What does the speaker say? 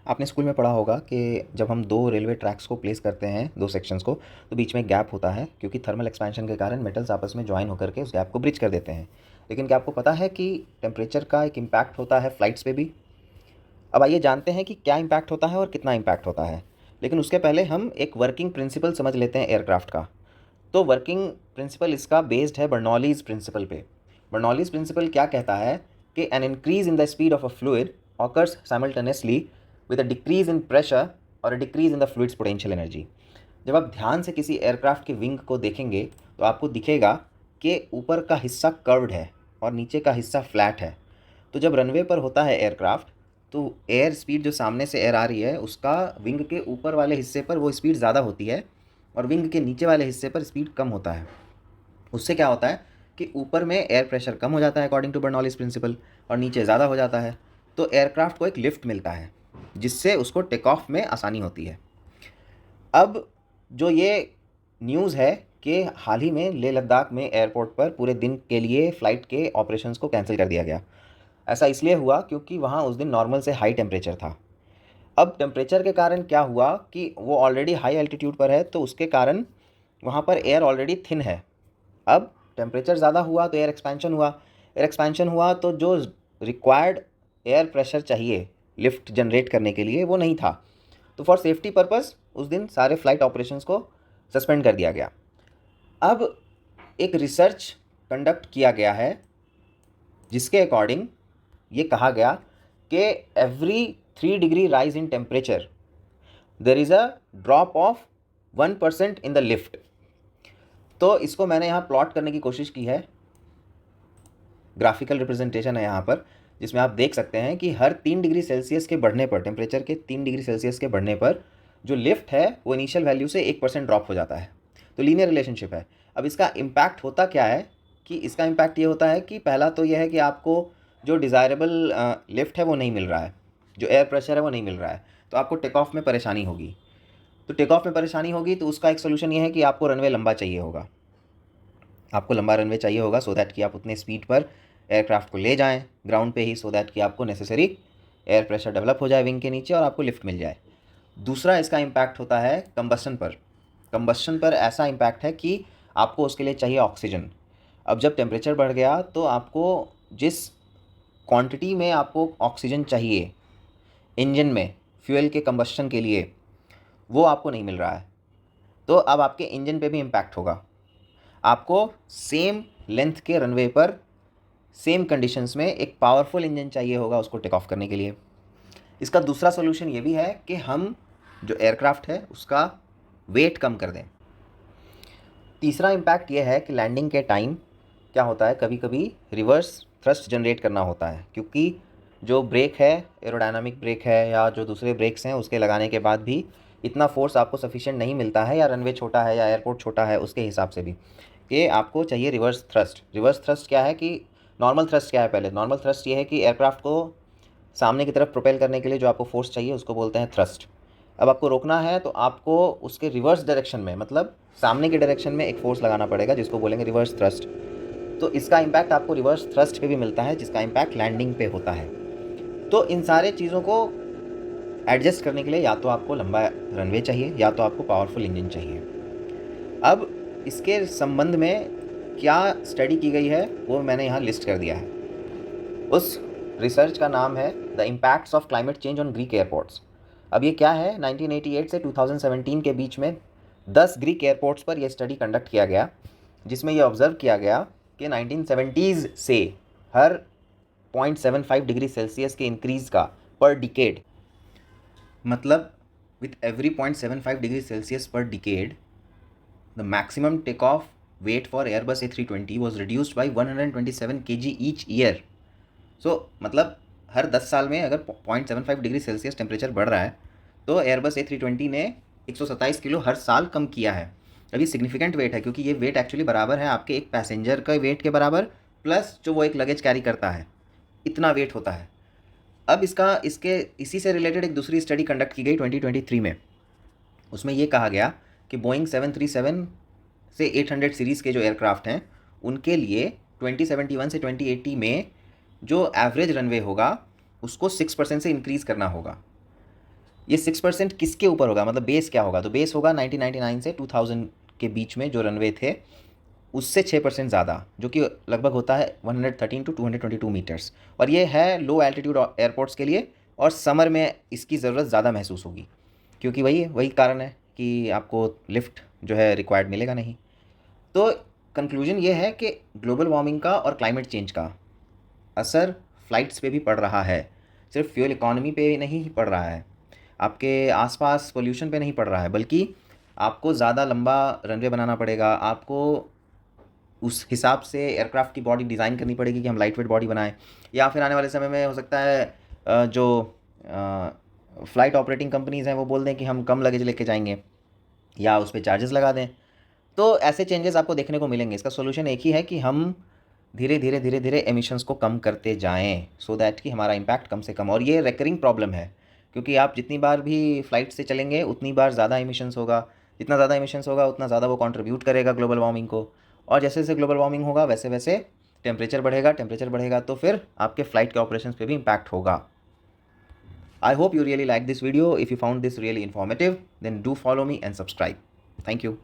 आपने स्कूल में पढ़ा होगा कि जब हम दो रेलवे ट्रैक्स को प्लेस करते हैं, दो सेक्शंस को, तो बीच में एक गैप होता है क्योंकि थर्मल एक्सपेंशन के कारण मेटल्स आपस में जॉइन होकर के उस गैप को ब्रिज कर देते हैं। लेकिन क्या आपको पता है कि टेम्परेचर का एक इम्पैक्ट होता है फ्लाइट्स पे भी? अब आइए जानते हैं कि क्या इम्पैक्ट होता है और कितना इम्पैक्ट होता है। लेकिन उसके पहले हम एक वर्किंग प्रिंसिपल समझ लेते हैं एयरक्राफ्ट का। तो वर्किंग प्रिंसिपल इसका बेस्ड है बर्नौलीज़ प्रिंसिपल पे। बर्नौलीज़ प्रिंसिपल क्या कहता है कि an increase in the speed of a fluid occurs simultaneously with a decrease in pressure और a decrease in the fluid's potential energy. जब आप ध्यान से किसी एयरक्राफ्ट के विंग को देखेंगे तो आपको दिखेगा कि ऊपर का हिस्सा कर्व्ड है और नीचे का हिस्सा फ्लैट है। तो जब रनवे पर होता है एयरक्राफ्ट, तो एयर स्पीड जो सामने से एयर आ रही है उसका विंग के ऊपर वाले हिस्से पर वो स्पीड ज़्यादा होती है और विंग के नीचे वाले हिस्से पर स्पीड कम होता है। उससे क्या होता है कि ऊपर में एयर प्रेशर कम हो जाता है अकॉर्डिंग टू बर्नौलीज़ प्रिंसिपल और नीचे ज़्यादा हो जाता है। तो एयरक्राफ्ट को एक लिफ्ट मिलता है जिससे उसको टेक ऑफ में आसानी होती है। अब जो ये न्यूज़ है कि हाल ही में लेह लद्दाख में एयरपोर्ट पर पूरे दिन के लिए फ़्लाइट के ऑपरेशंस को कैंसिल कर दिया गया। ऐसा इसलिए हुआ क्योंकि वहाँ उस दिन नॉर्मल से हाई टेम्परेचर था। अब टेम्परेचर के कारण क्या हुआ कि वो ऑलरेडी हाई एल्टीट्यूड पर है, तो उसके कारण वहाँ पर एयर ऑलरेडी थिन है। अब टेम्परेचर ज़्यादा हुआ तो एयर एक्सपेंशन हुआ तो जो रिक्वायर्ड एयर प्रेशर चाहिए लिफ्ट जनरेट करने के लिए वो नहीं था। तो फॉर सेफ्टी पर्पस उस दिन सारे फ्लाइट ऑपरेशंस को सस्पेंड कर दिया गया। अब एक रिसर्च कंडक्ट किया गया है जिसके अकॉर्डिंग ये कहा गया कि every 3 degree rise in temperature there is a drop of 1% in the lift. तो इसको मैंने यहाँ प्लॉट करने की कोशिश की है। ग्राफिकल रिप्रेजेंटेशन है यहाँ पर, जिसमें आप देख सकते हैं कि हर 3 डिग्री सेल्सियस के बढ़ने पर, टेम्परेचर के 3 डिग्री सेल्सियस के बढ़ने पर जो लिफ्ट है वो इनिशियल वैल्यू से 1% ड्रॉप हो जाता है। तो लीनियर रिलेशनशिप है। अब इसका इम्पैक्ट होता क्या है कि इसका इम्पैक्ट ये होता है कि पहला तो यह है कि आपको जो डिज़ायरेबल लिफ्ट है वो नहीं मिल रहा है, जो एयर प्रेशर है वो नहीं मिल रहा है, तो आपको टेक ऑफ में परेशानी होगी। तो टेक ऑफ में परेशानी होगी तो उसका एक सोल्यूशन ये है कि आपको रनवे लंबा चाहिए होगा। आपको लंबा रनवे चाहिए होगा सो दैट कि आप उतने स्पीड पर एयरक्राफ्ट को ले जाएं ग्राउंड पे ही, सो दैट कि आपको नेसेसरी एयर प्रेशर डेवलप हो जाए विंग के नीचे और आपको लिफ्ट मिल जाए। दूसरा इसका इम्पैक्ट होता है कंबस्शन पर। कंबस्शन पर ऐसा इम्पैक्ट है कि आपको उसके लिए चाहिए ऑक्सीजन। अब जब टेम्परेचर बढ़ गया तो आपको जिस क्वांटिटी में आपको ऑक्सीजन चाहिए इंजन में फ्यूल के कंबस्शन के लिए, वो आपको नहीं मिल रहा है। तो अब आपके इंजन पे भी इम्पैक्ट होगा। आपको सेम लेंथ के रनवे पर सेम कंडीशंस में एक पावरफुल इंजन चाहिए होगा उसको टेक ऑफ करने के लिए। इसका दूसरा सोल्यूशन ये भी है कि हम जो एयरक्राफ्ट है उसका वेट कम कर दें। तीसरा इम्पैक्ट ये है कि लैंडिंग के टाइम क्या होता है, कभी कभी रिवर्स थ्रस्ट जनरेट करना होता है क्योंकि जो ब्रेक है, एरोडायनामिक ब्रेक है या जो दूसरे ब्रेक्स हैं उसके लगाने के बाद भी इतना फोर्स आपको सफिशिएंट नहीं मिलता है, या रनवे छोटा है या एयरपोर्ट छोटा है उसके हिसाब से भी, कि आपको चाहिए रिवर्स थ्रस्ट। रिवर्स थ्रस्ट क्या है कि नॉर्मल थ्रस्ट क्या है, पहले नॉर्मल थ्रस्ट ये है कि एयरक्राफ्ट को सामने की तरफ प्रोपेल करने के लिए जो आपको फोर्स चाहिए उसको बोलते हैं थ्रस्ट। अब आपको रोकना है तो आपको उसके रिवर्स डायरेक्शन में, मतलब सामने के डायरेक्शन में एक फोर्स लगाना पड़ेगा जिसको बोलेंगे रिवर्स थ्रस्ट। तो इसका इम्पैक्ट आपको रिवर्स थ्रस्ट पे भी मिलता है जिसका इम्पैक्ट लैंडिंग पे होता है। तो इन सारे चीज़ों को एडजस्ट करने के लिए या तो आपको लंबा रनवे चाहिए या तो आपको पावरफुल इंजन चाहिए। अब इसके संबंध में क्या स्टडी की गई है वो मैंने यहाँ लिस्ट कर दिया है। उस रिसर्च का नाम है the impacts of climate change on Greek airports. अब ये क्या है, 1988 से 2017 के बीच में 10 ग्रीक एयरपोर्ट्स पर यह स्टडी कंडक्ट किया गया, जिसमें यह ऑब्ज़र्व किया गया कि 1970s से हर 0.75 डिग्री सेल्सियस के इंक्रीज़ का पर डिकेड, मतलब with every 0.75 degree Celsius per decade the maximum take off weight for Airbus A320 was reduced by 127 kg each year. So मतलब हर 10 साल में अगर 0.75 डिग्री सेल्सियस टेम्परेचर बढ़ रहा है तो एयरबस A320 ने 127 किलो हर साल कम किया है। अब ये सिग्निफिकेंट वेट है क्योंकि ये वेट एक्चुअली बराबर है आपके एक पैसेंजर का वेट के बराबर, प्लस जो वो एक लगेज कैरी करता है, इतना वेट होता है। अब इसके इसी से रिलेटेड एक दूसरी स्टडी कंडक्ट की गई 2023 में। उसमें ये कहा गया कि बोइंग 737 से 800 सीरीज़ के जो एयरक्राफ्ट हैं उनके लिए 2071 से 2080 में जो एवरेज रनवे होगा उसको 6% से इंक्रीज़ करना होगा। ये 6% किसके ऊपर होगा, मतलब बेस क्या होगा, तो बेस होगा 1999 से 2000 के बीच में जो रनवे थे उससे 6% ज़्यादा, जो कि लगभग होता है 113 टू 222 मीटर्स। और ये है लो एल्टीट्यूड एयरपोर्ट्स के लिए, और समर में इसकी ज़रूरत ज़्यादा महसूस होगी, क्योंकि वही वही कारण है कि आपको लिफ्ट जो है रिक्वायर्ड मिलेगा नहीं। तो कंक्लूजन ये है कि ग्लोबल वार्मिंग का और क्लाइमेट चेंज का असर फ़्लाइट्स पे भी पड़ रहा है, सिर्फ फ्यूल इकॉनमी पे नहीं पड़ रहा है, आपके आसपास पोल्यूशन पे नहीं पड़ रहा है, बल्कि आपको ज़्यादा लंबा रनवे बनाना पड़ेगा, आपको उस हिसाब से एयरक्राफ्ट की बॉडी डिज़ाइन करनी पड़ेगी कि हम लाइट वेट बॉडी बनाएं, या फिर आने वाले समय में हो सकता है जो फ़्लाइट ऑपरेटिंग कंपनीज़ हैं वो बोल दें कि हम कम लगेज लेके जाएंगे या उस पर चार्जेस लगा दें। तो ऐसे चेंजेस आपको देखने को मिलेंगे। इसका सोल्यूशन एक ही है कि हम धीरे धीरे धीरे धीरे एमिशंस को कम करते जाएं, सो दैट कि हमारा इम्पैक्ट कम से कम। और ये रिकरिंग प्रॉब्लम है, क्योंकि आप जितनी बार भी फ़्लाइट से चलेंगे उतनी बार ज़्यादा एमिशंस होगा, जितना ज़्यादा एमिशंस होगा उतना ज़्यादा वो कंट्रीब्यूट करेगा ग्लोबल वार्मिंग को, और जैसे जैसे ग्लोबल वार्मिंग होगा वैसे वैसे टेम्परेचर बढ़ेगा तो फिर आपके फ़्लाइट के ऑपरेशंस पे भी इम्पैक्ट होगा। I hope you really like this video. If you found this really informative, then do follow me and subscribe. Thank you.